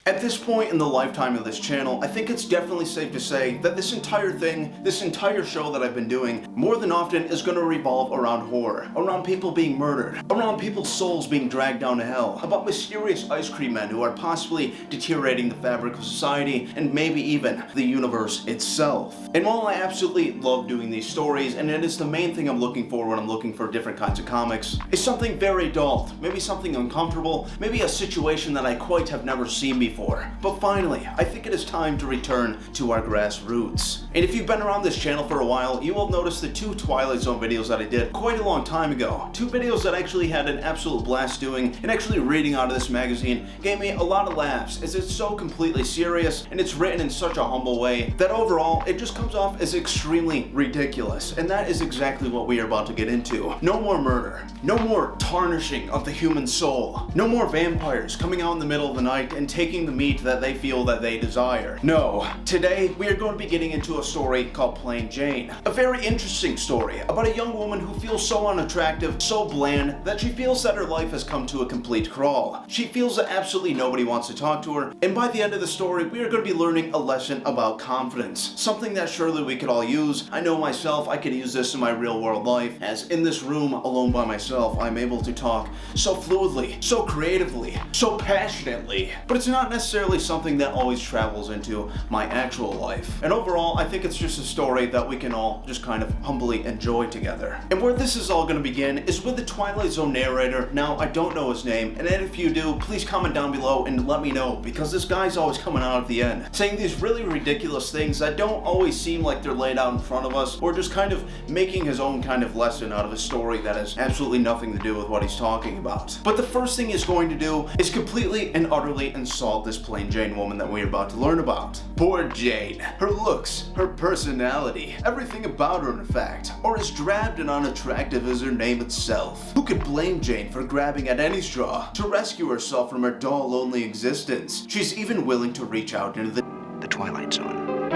At this point in the lifetime of this channel, I think it's definitely safe to say that this entire thing, this entire show that I've been doing, more than often is going to revolve around horror, around people being murdered, around people's souls being dragged down to hell, about mysterious ice cream men who are possibly deteriorating the fabric of society and maybe even the universe itself. And while I absolutely love doing these stories, and it is the main thing I'm looking for when I'm looking for different kinds of comics, is something very adult, maybe something uncomfortable, maybe a situation that I quite have never seen before. But finally, I think it is time to return to our grassroots. And if you've been around this channel for a while, you will notice the 2 Twilight Zone videos that I did quite a long time ago. 2 videos that I actually had an absolute blast doing, and actually reading out of this magazine gave me a lot of laughs, as it's so completely serious and it's written in such a humble way that overall it just comes off as extremely ridiculous. And that is exactly what we are about to get into. No more murder, no more tarnishing of the human soul, no more vampires coming out in the middle of the night and taking the meat that they feel that they desire. No, today we are going to be getting into a story called Plain Jane. A very interesting story about a young woman who feels so unattractive, so bland, that she feels that her life has come to a complete crawl. She feels that absolutely nobody wants to talk to her, and by the end of the story we are going to be learning a lesson about confidence. Something that surely we could all use. I know myself, I could use this in my real world life, as in this room alone by myself I'm able to talk so fluidly, so creatively, so passionately, but it's not necessarily something that always travels into my actual life. And overall, I think it's just a story that we can all just kind of humbly enjoy together. And where this is all going to begin is with the Twilight Zone narrator. Now, I don't know his name, and if you do, please comment down below and let me know, because this guy's always coming out at the end, saying these really ridiculous things that don't always seem like they're laid out in front of us, or just kind of making his own kind of lesson out of a story that has absolutely nothing to do with what he's talking about. But the first thing he's going to do is completely and utterly insult this Plain Jane woman that we're about to learn about. Poor Jane. Her looks, her personality, everything about her in fact, are as drab and unattractive as her name itself. Who could blame Jane for grabbing at any straw to rescue herself from her dull, lonely existence? She's even willing to reach out into the Twilight Zone.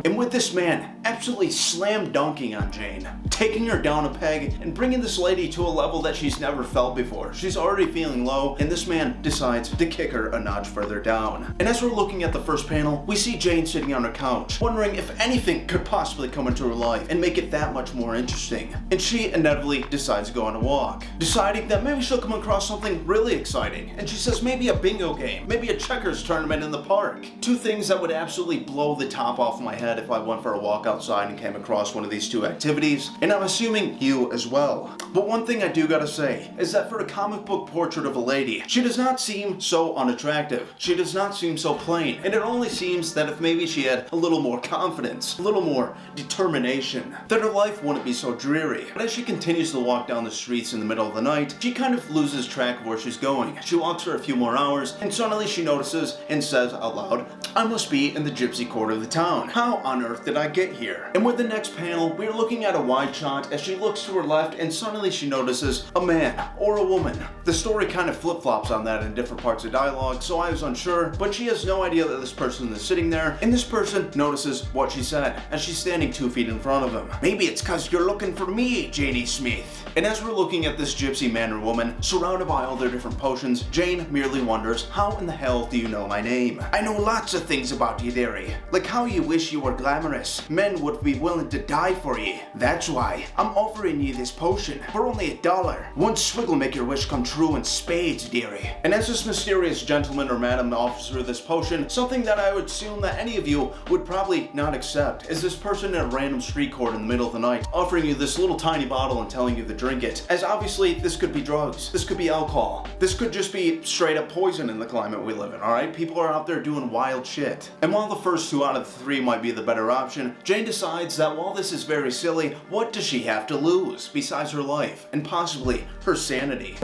And with this man absolutely slam dunking on Jane, taking her down a peg and bringing this lady to a level that she's never felt before. She's already feeling low, and this man decides to kick her a notch further down. And as we're looking at the first panel, we see Jane sitting on her couch, wondering if anything could possibly come into her life and make it that much more interesting. And she inevitably decides to go on a walk, deciding that maybe she'll come across something really exciting. And she says maybe a bingo game, maybe a checkers tournament in the park. 2 things that would absolutely blow the top off my head if I went for a walk outside and came across one of these 2 activities, and I'm assuming you as well. But one thing I do gotta say is that for a comic book portrait of a lady, she does not seem so unattractive. She does not seem so plain, and it only seems that if maybe she had a little more confidence, a little more determination, that her life wouldn't be so dreary. But as she continues to walk down the streets in the middle of the night, she kind of loses track of where she's going. She walks for a few more hours, and suddenly she notices and says out loud, I must be in the gypsy quarter of the town. How on earth did I get here? And with the next panel, we're looking at a wide shot as she looks to her left, and suddenly she notices a man or a woman. The story kind of flip-flops on that in different parts of dialogue, so I was unsure, but she has no idea that this person is sitting there, and this person notices what she said as she's standing 2 feet in front of him. Maybe it's cause you're looking for me, J.D. Smith. And as we're looking at this gypsy man or woman, surrounded by all their different potions, Jane merely wonders, how in the hell do you know my name? I know lots of things about you, dearie. Like how you wish you were glamorous. Men would be willing to die for you. That's why I'm offering you this potion for only $1. One swig will make your wish come true in spades, dearie. And as this mysterious gentleman or madam offers her this potion, something that I would assume that any of you would probably not accept, is this person in a random street corner in the middle of the night offering you this little tiny bottle and telling you to drink it. As obviously this could be drugs, this could be alcohol, this could just be straight up poison in the climate we live in, alright? People are out there doing wild shit. And while the first 2 out of the 3 might be the better option, Jane decides that while this is very silly, what does she have to lose besides her life and possibly her sanity?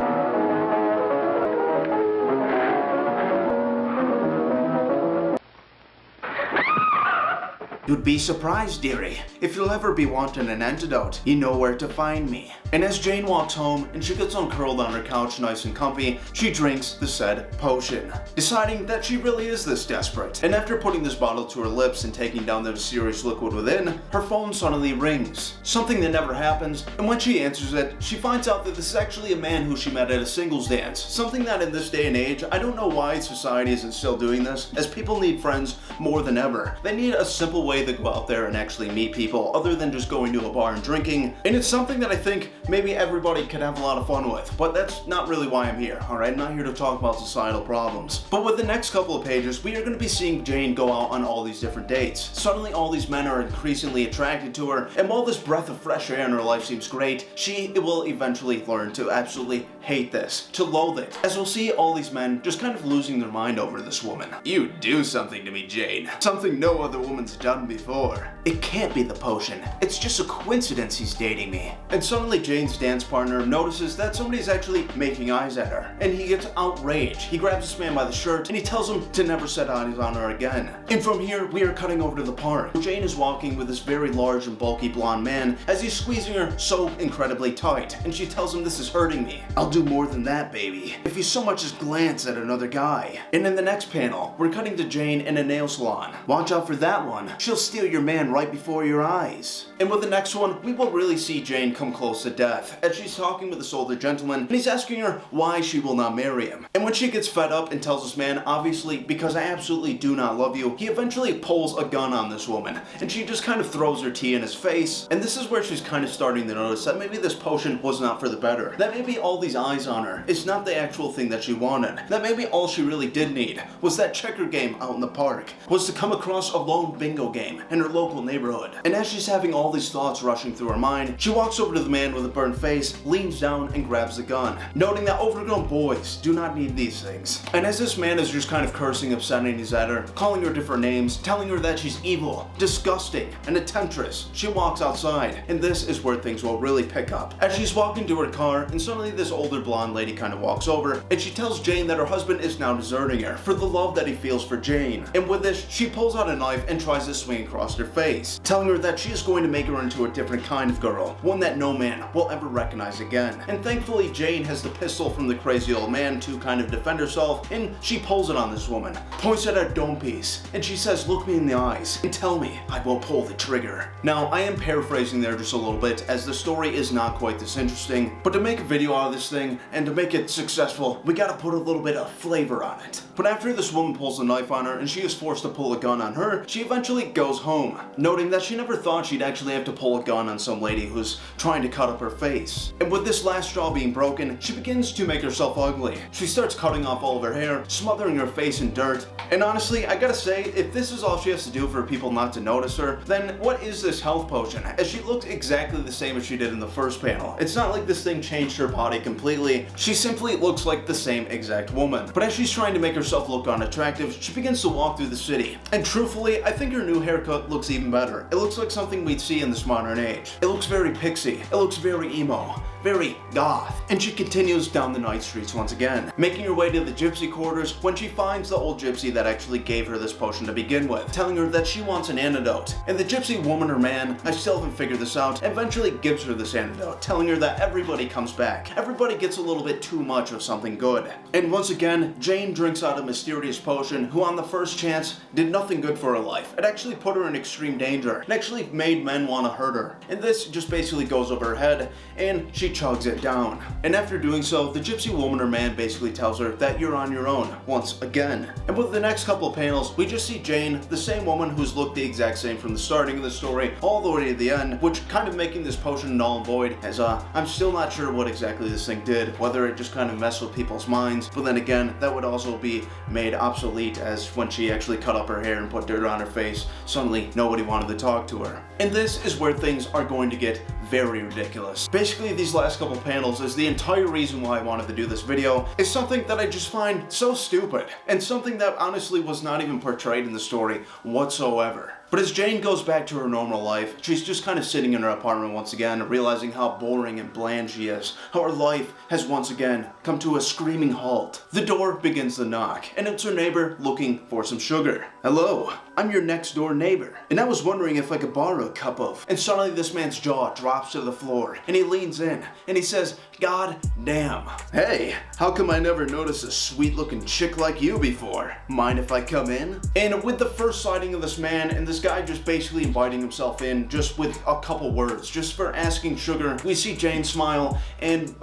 "You'd be surprised, dearie. If you'll ever be wanting an antidote, you know where to find me." And as Jane walks home and she gets uncurled on her couch nice and comfy, she drinks the said potion, deciding that she really is this desperate. And after putting this bottle to her lips and taking down the mysterious liquid within, her phone suddenly rings. Something that never happens, and when she answers it, she finds out that this is actually a man who she met at a singles dance. Something that in this day and age, I don't know why society isn't still doing this, as people need friends more than ever. They need a simple way to go out there and actually meet people other than just going to a bar and drinking. And it's something that I think maybe everybody could have a lot of fun with, but that's not really why I'm here, alright? I'm not here to talk about societal problems. But with the next couple of pages, we are going to be seeing Jane go out on all these different dates. Suddenly all these men are increasingly attracted to her, and while this breath of fresh air in her life seems great, she will eventually learn to absolutely hate this, to loathe it, as we'll see all these men just kind of losing their mind over this woman. "You do something to me, Jane. Something no other woman's done before. It can't be the potion. It's just a coincidence he's dating me." And suddenly Jane's dance partner notices that somebody's actually making eyes at her, and he gets outraged. He grabs this man by the shirt and he tells him to never set eyes on her again. And from here, we are cutting over to the park. Jane is walking with this very large and bulky blonde man as he's squeezing her so incredibly tight, and she tells him, "This is hurting me. I'll do more than that, baby. If you so much as glance at another guy." And in the next panel, we're cutting to Jane in a nail salon. "Watch out for that one. She'll steal your man right before your eyes." And with the next one, we will really see Jane come close to death as she's talking with this older gentleman, and he's asking her why she will not marry him. And when she gets fed up and tells this man, "Obviously, because I absolutely do not love you," he eventually pulls a gun on this woman, and she just kind of throws her tea in his face. And this is where she's kind of starting to notice that maybe this potion was not for the better. That maybe all these eyes on her is not the actual thing that she wanted. That maybe all she really did need was that checker game out in the park, was to come across a lone bingo game in her local neighborhood. And as she's having all these thoughts rushing through her mind, she walks over to the man with a burnt face, leans down and grabs the gun, noting that overgrown boys do not need these things. And as this man is just kind of cursing obscenities at her, calling her different names, telling her that she's evil, disgusting, and a temptress, she walks outside, and this is where things will really pick up. As she's walking to her car, and suddenly this older blonde lady kind of walks over, and she tells Jane that her husband is now deserting her for the love that he feels for Jane. And with this, she pulls out a knife and tries to swing across her face, telling her that she is going to make her into a different kind of girl, one that no man will ever recognize again. And thankfully, Jane has the pistol from the crazy old man to kind of defend herself, and she pulls it on this woman, points at her dome piece, and she says, "Look me in the eyes and tell me I won't pull the trigger." Now, I am paraphrasing there just a little bit, as the story is not quite this interesting, but to make a video out of this thing and to make it successful, we gotta put a little bit of flavor on it. But after this woman pulls a knife on her and she is forced to pull a gun on her, she eventually goes home, noting that she never thought she'd actually have to pull a gun on some lady who's trying to cut up her face. And with this last straw being broken, she begins to make herself ugly. She starts cutting off all of her hair, smothering her face in dirt. And honestly, I gotta say, if this is all she has to do for people not to notice her, then what is this health potion? As she looks exactly the same as she did in the first panel. It's not like this thing changed her body completely. She simply looks like the same exact woman. But as she's trying to make herself look unattractive, she begins to walk through the city. And truthfully, I think her new haircut looks even better. It looks like something we'd see in this modern age. It looks very pixie. It looks very emo. Very goth. And she continues down the night streets once again, making her way to the gypsy quarters when she finds the old gypsy that actually gave her this potion to begin with, telling her that she wants an antidote. And the gypsy woman or man, I still haven't figured this out, eventually gives her this antidote, telling her that everybody comes back. Everybody gets a little bit too much of something good. And once again, Jane drinks out a mysterious potion who on the first chance did nothing good for her life. It actually put her in extreme danger. It actually made men want to hurt her. And this just basically goes over her head, and she chugs it down. And after doing so, the gypsy woman or man basically tells her that you're on your own once again. And with the next couple of panels, we just see Jane, the same woman who's looked the exact same from the starting of the story all the way to the end, which kind of making this potion null and void, as I'm still not sure what exactly this thing did, whether it just kind of messed with people's minds, but then again, that would also be made obsolete, as when she actually cut up her hair and put dirt on her face, suddenly nobody wanted to talk to her. And this is where things are going to get very ridiculous. Basically, these last couple panels is the entire reason why I wanted to do this video. Is something that I just find so stupid, and something that honestly was not even portrayed in the story whatsoever. But as Jane goes back to her normal life, she's just kind of sitting in her apartment once again, realizing how boring and bland she is, how her life has once again come to a screaming halt. The door begins to knock, and it's her neighbor looking for some sugar. "Hello, I'm your next door neighbor, and I was wondering if I could borrow a cup of..." And suddenly this man's jaw drops to the floor, and he leans in, and he says, "God damn. Hey, how come I never noticed a sweet looking chick like you before? Mind if I come in?" And with the first sighting of this man, and this guy just basically inviting himself in just with a couple words, just for asking sugar, we see Jane smile, and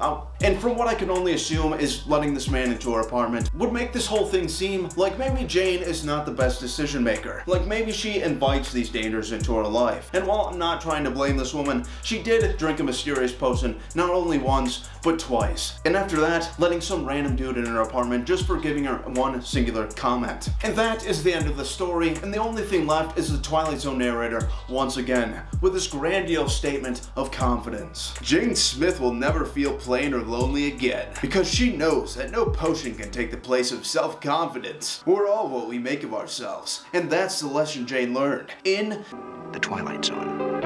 from what I can only assume is letting this man into her apartment would make this whole thing seem like maybe Jane is not the best decision maker. Like maybe she invites these dangers into her life. And while I'm not trying to blame this woman, she did drink a mysterious potion not only once, but twice. And after that, letting some random dude in her apartment just for giving her one singular comment. And that is the end of the story, and the only thing left is the Twilight Zone narrator once again, with this grandiose statement of confidence. Jane Smith will never feel plain or lonely again, because she knows that no potion can take the place of self-confidence. We're all what we make of ourselves, and that's the lesson Jane learned in the Twilight Zone.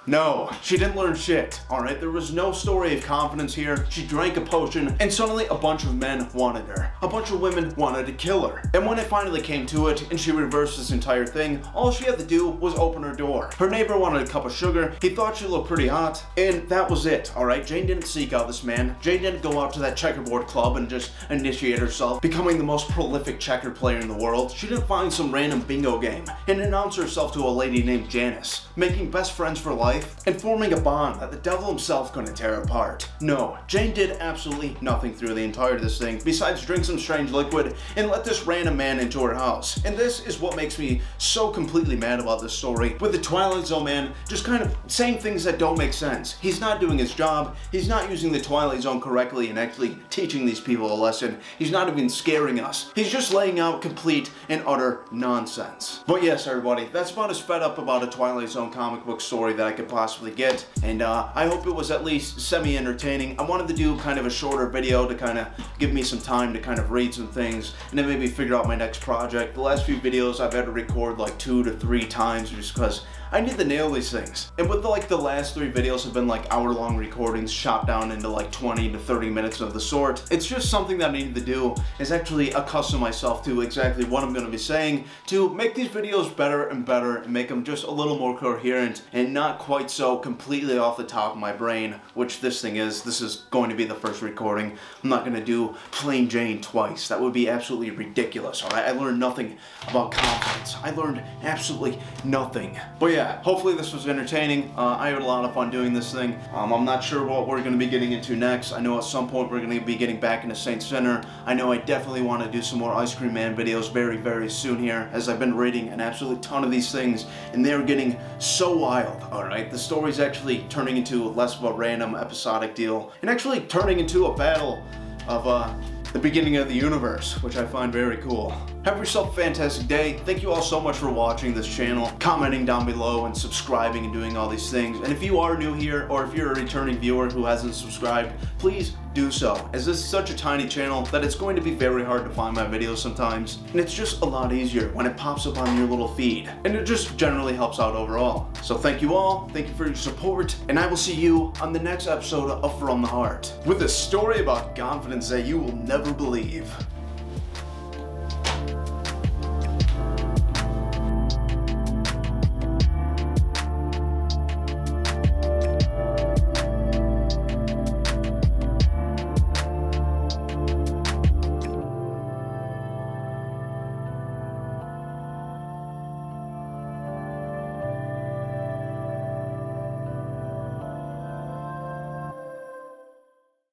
No, she didn't learn shit, alright? There was no story of confidence here. She drank a potion, and suddenly a bunch of men wanted her. A bunch of women wanted to kill her. And when it finally came to it, and she reversed this entire thing, all she had to do was open her door. Her neighbor wanted a cup of sugar, he thought she looked pretty hot, and that was it, alright? Jane didn't seek out this man. Jane didn't go out to that checkerboard club and just initiate herself, becoming the most prolific checker player in the world. She didn't find some random bingo game and announce herself to a lady named Janice, making best friends for life and forming a bond that the devil himself couldn't tear apart. No, Jane did absolutely nothing through the entirety of this thing besides drink some strange liquid and let this random man into her house. And this is what makes me so completely mad about this story, with the Twilight Zone man just kind of saying things that don't make sense. He's not doing his job, he's not using the Twilight Zone correctly and actually teaching these people a lesson. He's not even scaring us. He's just laying out complete and utter nonsense. But yes, everybody, that's about as fed up about a Twilight Zone comic book story that I could possibly get, and I hope it was at least semi-entertaining. I wanted to do kind of a shorter video to kind of give me some time to kind of read some things and then maybe figure out my next project. The last few videos I've had to record like 2 to 3 times just because I need to nail these things. And with the last 3 videos have been like hour-long recordings chopped down into like 20 to 30 minutes of the sort. It's just something that I need to do, is actually accustom myself to exactly what I'm going to be saying to make these videos better and better and make them just a little more coherent and not quite so completely off the top of my brain, which this thing is. This is going to be the first recording. I'm not going to do Plain Jane twice. That would be absolutely ridiculous, alright? I learned nothing about confidence. I learned absolutely nothing. But yeah, hopefully this was entertaining. I had a lot of fun doing this thing. I'm not sure what we're going to be getting into next. I know at some point we're going to be getting back into Saint Center. I know I definitely want to do some more Ice Cream Man videos very, very soon here, as I've been reading an absolute ton of these things, and they're getting so wild, alright? The story's actually turning into less of a random episodic deal, and actually turning into a battle of the beginning of the universe, which I find very cool. Have yourself a fantastic day. Thank you all so much for watching this channel, commenting down below and subscribing and doing all these things. And if you are new here, or if you're a returning viewer who hasn't subscribed, please do so, as this is such a tiny channel that it's going to be very hard to find my videos sometimes, and it's just a lot easier when it pops up on your little feed, and it just generally helps out overall. So thank you all, thank you for your support, and I will see you on the next episode of From the Heart, with a story about confidence that you will never believe.